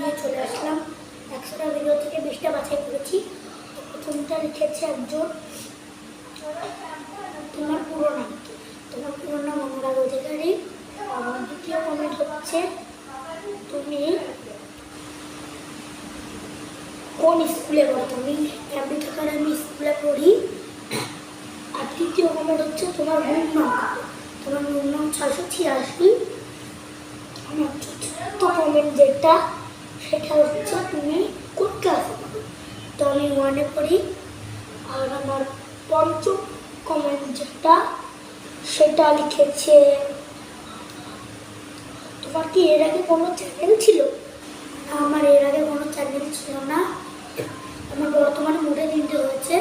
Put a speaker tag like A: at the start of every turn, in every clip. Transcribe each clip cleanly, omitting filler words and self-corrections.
A: নিয়ে চলে আসলাম। 100টা ভিডিও থেকে 20টা বাছাই করেছি। প্রথমটা লিখেছে একজন, তোমার পুরো নাম কি? তোমার পুরো নাম অনুরাগ অধিকারী। দ্বিতীয় কমেন্ট হচ্ছে তুমি কোন স্কুলে পড়ো? তুমি ক্যাম্ব্রিজ একাডেমি স্কুলে পড়ি। আর তৃতীয় কমেন্ট হচ্ছে তোমার রুম নাম কত? তোমার রুম নাম 686। আমার চতুর্থ কমেন্ট যেটা, সেটা হচ্ছে তুমি কোন ক্লাসে পড়ো? তো আমি 1-এ পড়ি। আর আমার পঞ্চম কমেন্ট যেটা, সেটা লিখেছে তোমার কি এর আগে কোনো চ্যানেল ছিল? না, আমার এর আগে কোনো চ্যানেল ছিল না। আমার বর্তমানে মোটে 3টে হয়েছে,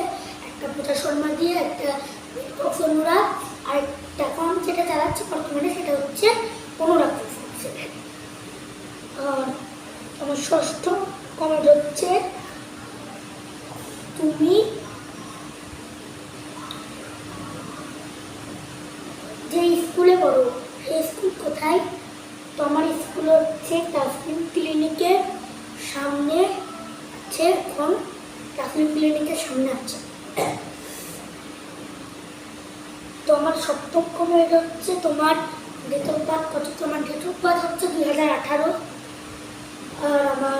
A: একটা পূজা শর্মা দিয়ে, একটা অনুরাগ, আর একটা এখন যেটা চালাচ্ছে বর্তমানে সেটা হচ্ছে অনুরাগ। আর আমার ষষ্ঠ কমেন্ট হচ্ছে তুমি যে স্কুলে পড়ো সেই স্কুল কোথায়? তো আমার স্কুল হচ্ছে তাসলিম ক্লিনিকের সামনে আছে। এখন তাসলিম ক্লিনিকের সামনে আছে। তো আমার সপ্তম কমেন্ট হচ্ছে তোমার ডেট অফ বার্থ কত? তোমার ডেট অফ বার্থ হচ্ছে 2018। আর আমার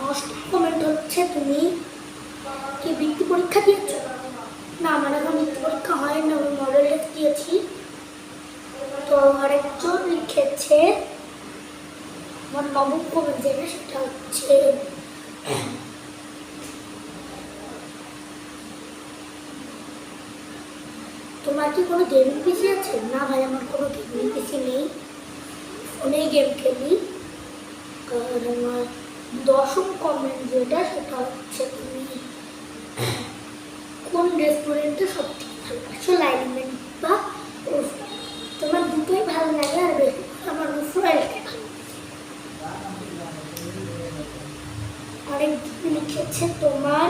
A: অষ্টম কমেন্ট হচ্ছে তুমি কি বৃত্তি পরীক্ষা দিয়েছ? না, আমার এখন বৃত্তি পরীক্ষা হয়নি, আমি মডেল টেস্ট দিয়েছি। তো আরেকজন লিখেছে, আমার নবম কমেন্ট যেটা, সেটা হচ্ছে তোমার কি কোনো গেমিং পিসি আছে? না ভাই, আমার কোনো গেমিং পিসি নেই, ফোনেই গেম খেলি। আর আমার দশম কমেন্ট যেটা, সেটা হচ্ছে তুমি কোন রেস্টুরেন্টে সবথেকে ভালোবাসো? লাইনম্যান বা রুফ? তোমার দুটোই ভালো লাগে, আর বেশি আমার রুফরাইলকে ভালো। আরেকজন লিখেছে তোমার,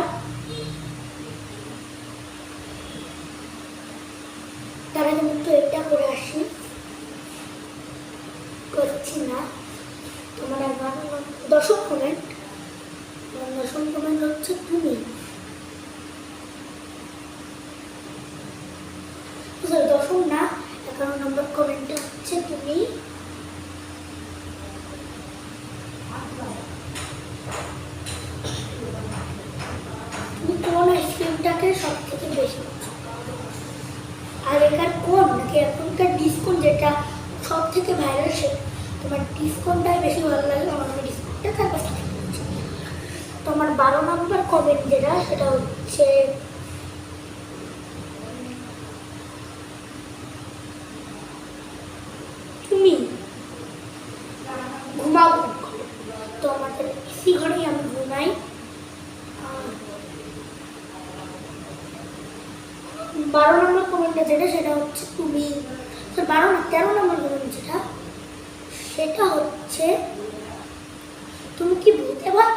A: তারা কিন্তু এটা করে আসি করছি না। তোমার আমার দশম কমেন্ট হচ্ছে তুমি, দশম না, 11 নম্বর কমেন্টটা হচ্ছে তুমি কোন আইসক্রিমটাকে সব থেকে বেশি আগেকার কোন নাকি এখনকার ডিসকাউন্ট যেটা সব থেকে ভাইরাল, সেটা তোমার ডিসকাউন্টটাই বেশি ভালো লাগে। আমার ডিসকাউন্টটা তারপর তোমার 12 নম্বর কমেন্ট যেটা, সেটা হচ্ছে তুমি ঘুমাও। তো আমাদের এসি ঘরেই আমি ঘুমাই। 12 নম্বর কমেন্টটা যেটা, সেটা হচ্ছে তুমি 12 না 13 নম্বর কমেন্ট যেটা, সেটা হচ্ছে তুমি কি ভূতে ভয়?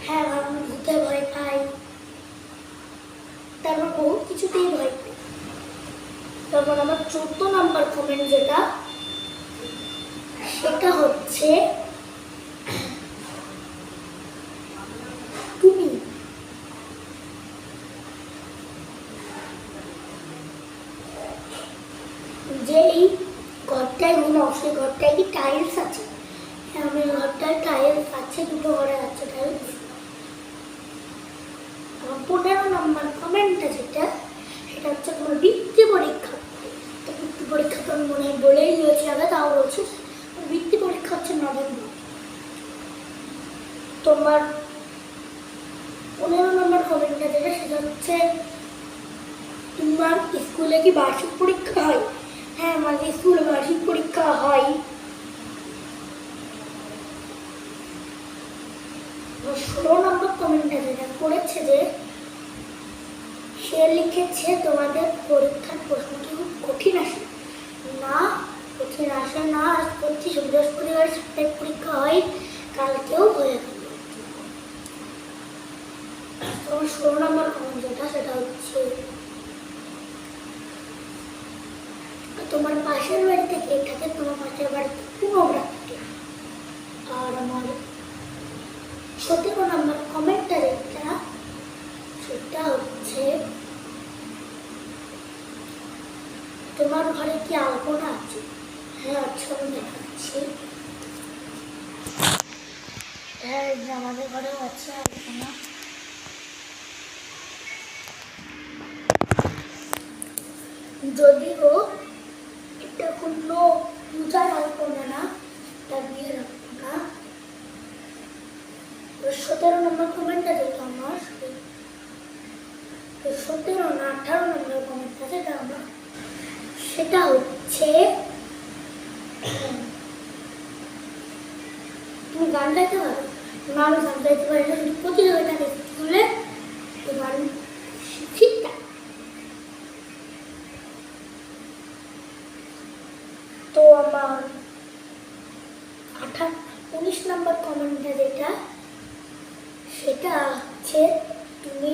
A: হ্যাঁ, আমি ভূতে ভয় পাই, তারপর বহুত কিছুতেই ভয় পাই। তারপর আমার 14 নম্বর কমেন্ট যেটা, সেটা হচ্ছে তুমি যেই ঘরটায় ঘুমাও সেই ঘরটায় কি টাইলস আছে? হ্যাঁ, আমার ঘরটায় টাইলস আছে, দুটো ঘরে আছে টাইলস। 15 নম্বর কমেন্টটা যেটা, সেটা হচ্ছে তোমার বৃত্তি পরীক্ষা। তো বৃত্তি পরীক্ষা তো আমি মনে হয় বলেই দিয়েছি আগে, তাও বলছি, বৃত্তি পরীক্ষা হচ্ছে নভেম্বর। তোমার 15 নম্বর কমেন্টটা যেটা, সেটা হচ্ছে তোমার স্কুলে কি বার্ষিক পরীক্ষা হয়? হ্যাঁ, আমাদের স্কুলে বার্ষিক পরীক্ষা হয়। 16 নম্বর কমেন্টটা যেটা করেছে, যে সে লিখেছে তোমাদের পরীক্ষার প্রশ্ন কি খুব কঠিন আসে? না, কঠিন আসে না। আজ 25 বৃহস্পতিবার সাপ্তাহিক পরীক্ষা হয়, কালকেও হয়ে গেল। তোমার 16 নম্বর কমেন্ট যেটা, সেটা হচ্ছে তোমার পাশের বাড়ি থেকে থাকে, তোমার পাশের বাড়িতে পুনরাবৃত্তি। আছে আমি দেখাচ্ছি। হ্যাঁ, আমাদের ঘরেও আছে আলপনা। যদিও এটা কোনো পূজার আলপনা না, এটা বিয়ের আলপনা। 17 নম্বর কমেন্টটা যেটা আমার 17 না 18 নম্বর কমেন্টটা যেটা আমার, সেটা হচ্ছে তুমি গান গাইতে পারো না? আমি গান গাইতে পারি না, কিন্তু প্রতিযোগিতা স্কুলে গান শিক্ষিতা। তো আমার 19 নম্বর কমেন্টটা যেটা, সেটা হচ্ছে তুমি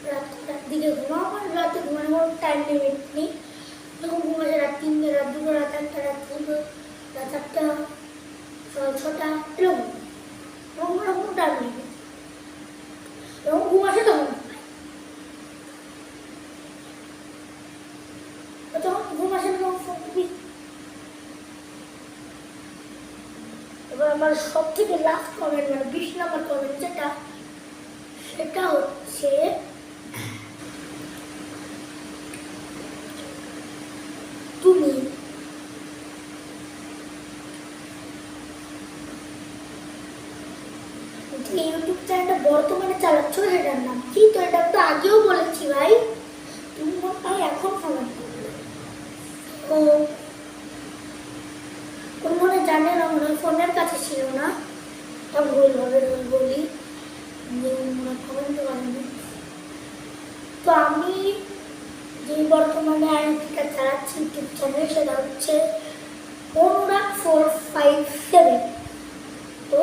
A: রাত দিকে ঘুমাও। আমার রাতে ঘুমানোর টাইম লিমিট নেই, যখন ঘুমাচ্ছে রাত 3টে, রাত 2টো, রাত 1টা, রাত 2টো, রাত 8টা, 6টা, এরকম কোনো টাইম লিমিট। যখন ঘুম আসে তখন যখন ঘুম আসে না তখন ফোন দিবি। এবার আমার সব থেকে লাস্ট কমেন্ট, মানে 20 নম্বর কমেন্ট যেটা, সেটা হচ্ছে তুমি ইউটিউব চ্যানেলটা বর্তমানে চালাচ্ছ, সেটার নাম কি? তো এটা তো আগেও বলেছি ভাই, তুমি মনে হয় এখন কমেন্ট করবে। তো কোন মনে জানে না, মনে হয় ফোনের কাছে ছিল না, তা ভুল হবে বলি মনে কমেন্ট করেনি। তো আমি যে বর্তমানে আইডিটা চালাচ্ছি ইউটিউব চ্যানেল, সেটা হচ্ছে অনুরাগ 457। তো